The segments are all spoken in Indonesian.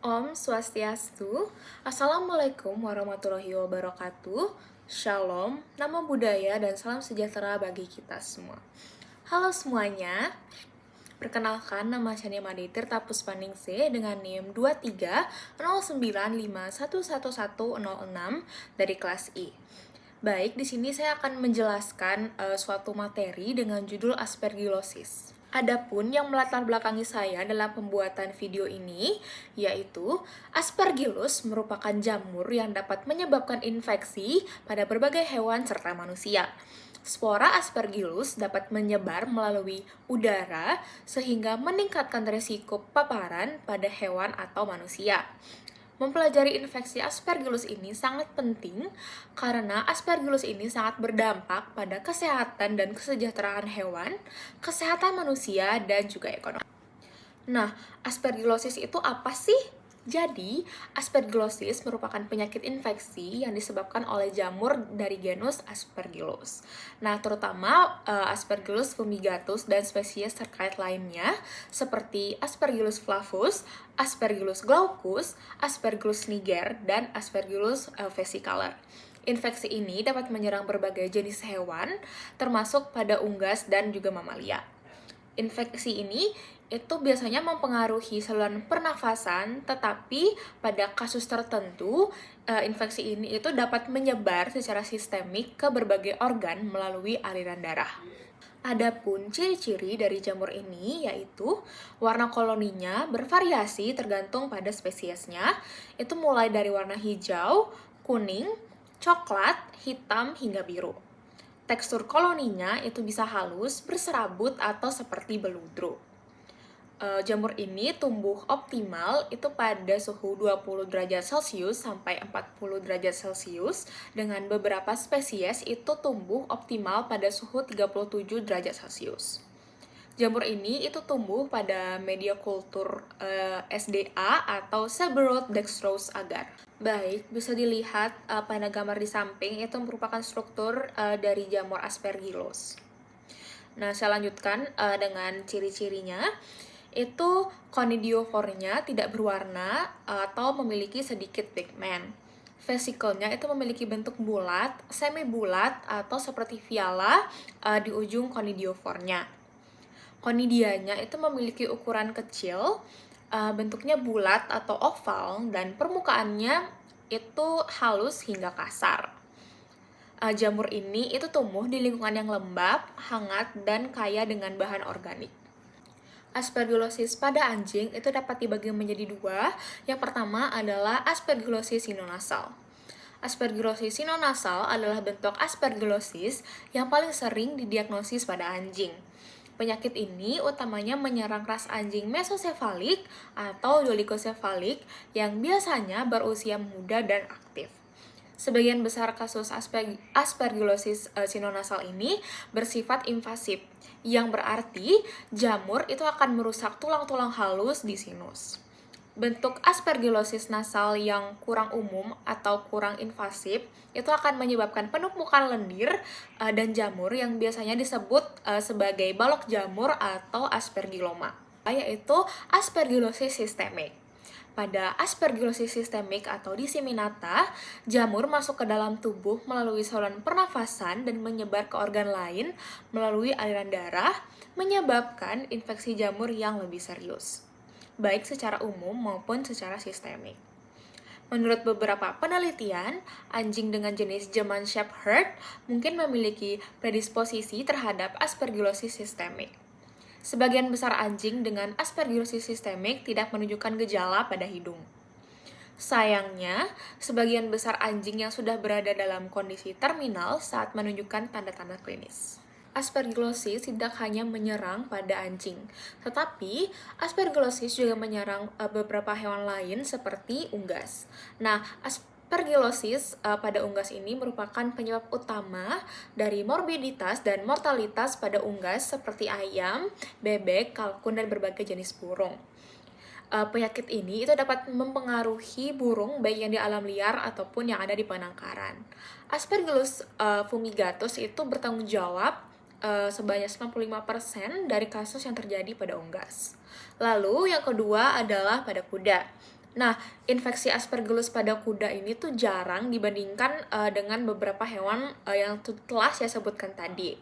Om Swastiastu, Assalamualaikum warahmatullahi wabarakatuh, Shalom, nama budaya dan salam sejahtera bagi kita semua. Halo semuanya, perkenalkan nama Shania Made Tirta Puspaningsih dengan NIM 2309511106 dari kelas I. Baik, di sini saya akan menjelaskan suatu materi dengan judul aspergillosis. Adapun yang melatar belakangi saya dalam pembuatan video ini, yaitu Aspergillus merupakan jamur yang dapat menyebabkan infeksi pada berbagai hewan serta manusia. Spora Aspergillus dapat menyebar melalui udara sehingga meningkatkan risiko paparan pada hewan atau manusia. Mempelajari infeksi Aspergillus ini sangat penting karena Aspergillus ini sangat berdampak pada kesehatan dan kesejahteraan hewan, kesehatan manusia, dan juga ekonomi. Nah, aspergillosis itu apa sih? Jadi, aspergillosis merupakan penyakit infeksi yang disebabkan oleh jamur dari genus Aspergillus. Nah, terutama Aspergillus fumigatus dan spesies terkait lainnya seperti Aspergillus flavus, Aspergillus glaucus, Aspergillus niger, dan Aspergillus versicolor. Infeksi ini dapat menyerang berbagai jenis hewan, termasuk pada unggas dan juga mamalia. Infeksi ini itu biasanya mempengaruhi saluran pernafasan, tetapi pada kasus tertentu, infeksi ini itu dapat menyebar secara sistemik ke berbagai organ melalui aliran darah. Adapun ciri-ciri dari jamur ini yaitu warna koloninya bervariasi tergantung pada spesiesnya, itu mulai dari warna hijau, kuning, coklat, hitam, hingga biru. Tekstur koloninya itu bisa halus, berserabut, atau seperti beludru. Jamur ini tumbuh optimal itu pada suhu 20 derajat Celcius sampai 40 derajat Celcius, dengan beberapa spesies itu tumbuh optimal pada suhu 37 derajat Celcius. Jamur ini itu tumbuh pada media kultur SDA atau Seborrheic dextrose agar. Baik, bisa dilihat pada gambar di samping itu merupakan struktur dari jamur Aspergillus. Nah, saya lanjutkan dengan ciri-cirinya. Itu conidiofornya tidak berwarna atau memiliki sedikit pigmen. Vesikelnya itu memiliki bentuk bulat, semi bulat atau seperti piala di ujung conidiofornya. Konidianya itu memiliki ukuran kecil, bentuknya bulat atau oval, dan permukaannya itu halus hingga kasar. Jamur ini itu tumbuh di lingkungan yang lembab, hangat, dan kaya dengan bahan organik. Aspergillosis pada anjing itu dapat dibagi menjadi dua. Yang pertama adalah Aspergillosis sinonasal. Aspergillosis sinonasal adalah bentuk aspergillosis yang paling sering didiagnosis pada anjing. Penyakit ini utamanya menyerang ras anjing mesosefalik atau dolikosefalik yang biasanya berusia muda dan aktif. Sebagian besar kasus aspergillosis sinonasal ini bersifat invasif, yang berarti jamur itu akan merusak tulang-tulang halus di sinus. Bentuk aspergillosis nasal yang kurang umum atau kurang invasif itu akan menyebabkan penumpukan lendir dan jamur yang biasanya disebut sebagai balok jamur atau aspergilloma, yaitu aspergillosis sistemik. Pada aspergillosis sistemik atau disseminata, jamur masuk ke dalam tubuh melalui saluran pernafasan dan menyebar ke organ lain melalui aliran darah, menyebabkan infeksi jamur yang lebih serius, baik secara umum maupun secara sistemik. Menurut beberapa penelitian, anjing dengan jenis German Shepherd mungkin memiliki predisposisi terhadap aspergillosis sistemik. Sebagian besar anjing dengan aspergillosis sistemik tidak menunjukkan gejala pada hidung. Sayangnya, sebagian besar anjing yang sudah berada dalam kondisi terminal saat menunjukkan tanda-tanda klinis. Aspergillosis tidak hanya menyerang pada anjing, tetapi aspergillosis juga menyerang beberapa hewan lain seperti unggas. Nah, aspergillosis pada unggas ini merupakan penyebab utama dari morbiditas dan mortalitas pada unggas seperti ayam, bebek, kalkun, dan berbagai jenis burung. Penyakit ini itu dapat mempengaruhi burung baik yang di alam liar ataupun yang ada di penangkaran. Aspergillus fumigatus itu bertanggung jawab sebanyak 95% dari kasus yang terjadi pada unggas. Lalu yang kedua adalah pada kuda. Nah, infeksi Aspergillus pada kuda ini tuh jarang dibandingkan dengan beberapa hewan yang telah saya sebutkan tadi.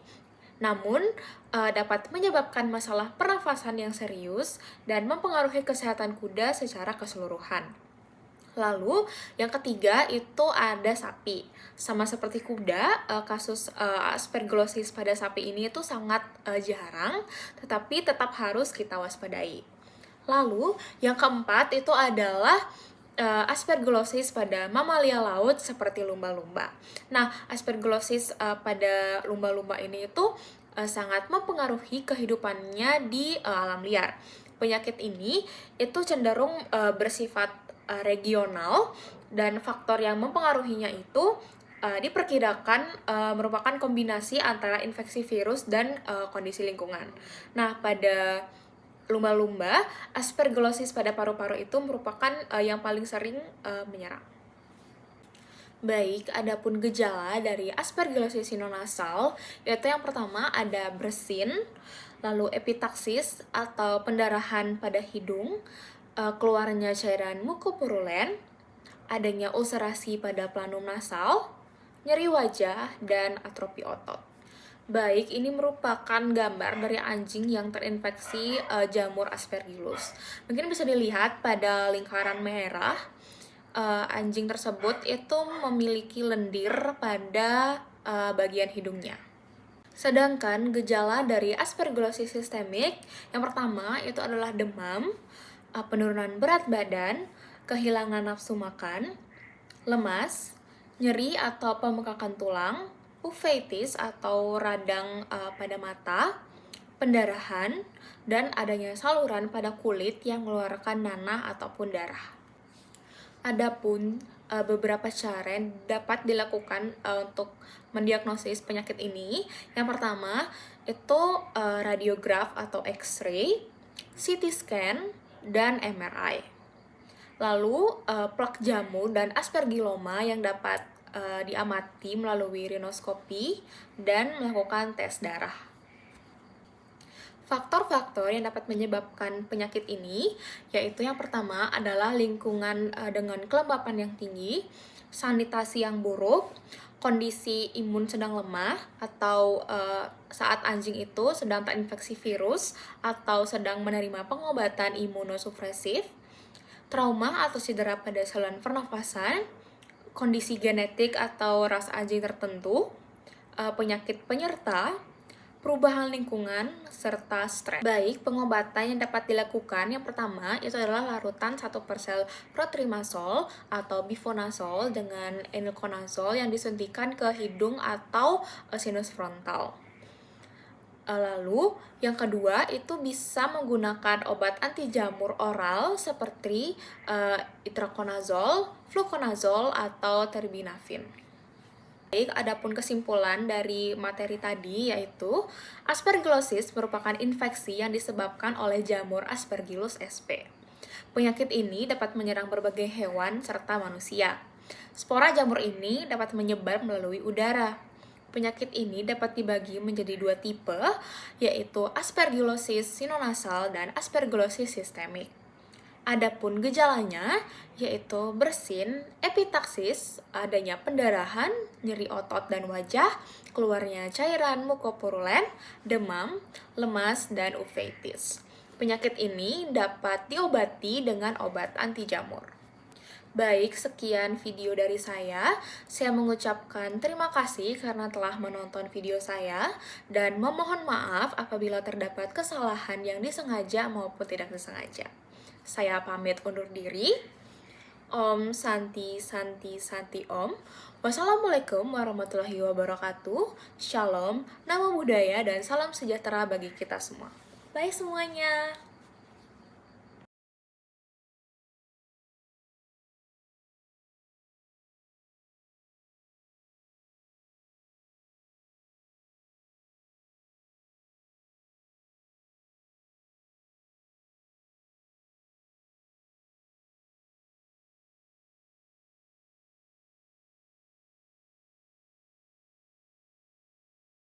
Namun, dapat menyebabkan masalah pernafasan yang serius dan mempengaruhi kesehatan kuda secara keseluruhan. Lalu, yang ketiga itu ada sapi. Sama seperti kuda, kasus aspergillosis pada sapi ini itu sangat jarang, tetapi tetap harus kita waspadai. Lalu, yang keempat itu adalah aspergillosis pada mamalia laut seperti lumba-lumba. Nah, aspergillosis pada lumba-lumba ini itu sangat mempengaruhi kehidupannya di alam liar. Penyakit ini itu cenderung bersifat regional, dan faktor yang mempengaruhinya itu diperkirakan merupakan kombinasi antara infeksi virus dan kondisi lingkungan. Nah, pada lumba-lumba, aspergillosis pada paru-paru itu merupakan yang paling sering menyerang. Baik, adapun gejala dari aspergillosis sinonasal, yaitu yang pertama ada bersin, lalu epitaksis atau pendarahan pada hidung, keluarnya cairan mukopurulen, adanya ulcerasi pada planum nasal, nyeri wajah, dan atrofi otot. Baik, ini merupakan gambar dari anjing yang terinfeksi jamur Aspergillus. Mungkin bisa dilihat pada lingkaran merah, anjing tersebut itu memiliki lendir pada bagian hidungnya. Sedangkan gejala dari aspergillosis sistemik, yang pertama itu adalah demam, penurunan berat badan, kehilangan nafsu makan, lemas, nyeri atau pembengkakan tulang, uveitis atau radang pada mata, pendarahan, dan adanya saluran pada kulit yang mengeluarkan nanah ataupun darah. Adapun beberapa cara yang dapat dilakukan untuk mendiagnosis penyakit ini. Yang pertama itu radiograf atau X-ray, CT scan, dan MRI. Lalu plak jamur dan aspergilloma yang dapat diamati melalui rinoskopi dan melakukan tes darah. Faktor-faktor yang dapat menyebabkan penyakit ini, yaitu yang pertama adalah lingkungan dengan kelembapan yang tinggi, sanitasi yang buruk, kondisi imun sedang lemah, atau saat anjing itu sedang terinfeksi virus atau sedang menerima pengobatan imunosupresif, trauma atau cedera pada saluran pernafasan, kondisi genetik atau ras anjing tertentu, penyakit penyerta, perubahan lingkungan, serta stres. Baik, pengobatan yang dapat dilakukan yang pertama itu adalah larutan 1% protrimasol atau bifonazol dengan enilconazol yang disuntikan ke hidung atau sinus frontal. Lalu, yang kedua itu bisa menggunakan obat anti jamur oral seperti itraconazol, fluconazol, atau terbinafin. Baik, adapun kesimpulan dari materi tadi yaitu aspergillosis merupakan infeksi yang disebabkan oleh jamur Aspergillus sp. Penyakit ini dapat menyerang berbagai hewan serta manusia. Spora jamur ini dapat menyebar melalui udara. Penyakit ini dapat dibagi menjadi dua tipe, yaitu aspergillosis sinonasal dan aspergillosis sistemik. Adapun gejalanya yaitu bersin, epitaksis, adanya pendarahan, nyeri otot dan wajah, keluarnya cairan mukopurulen, demam, lemas, dan uveitis. Penyakit ini dapat diobati dengan obat anti jamur. Baik, sekian video dari saya. Saya mengucapkan terima kasih karena telah menonton video saya dan memohon maaf apabila terdapat kesalahan yang disengaja maupun tidak disengaja. Saya pamit undur diri. Om Santi Santi Santi Om. Wassalamualaikum warahmatullahi wabarakatuh. Shalom, nama budaya dan salam sejahtera bagi kita semua. Bye semuanya.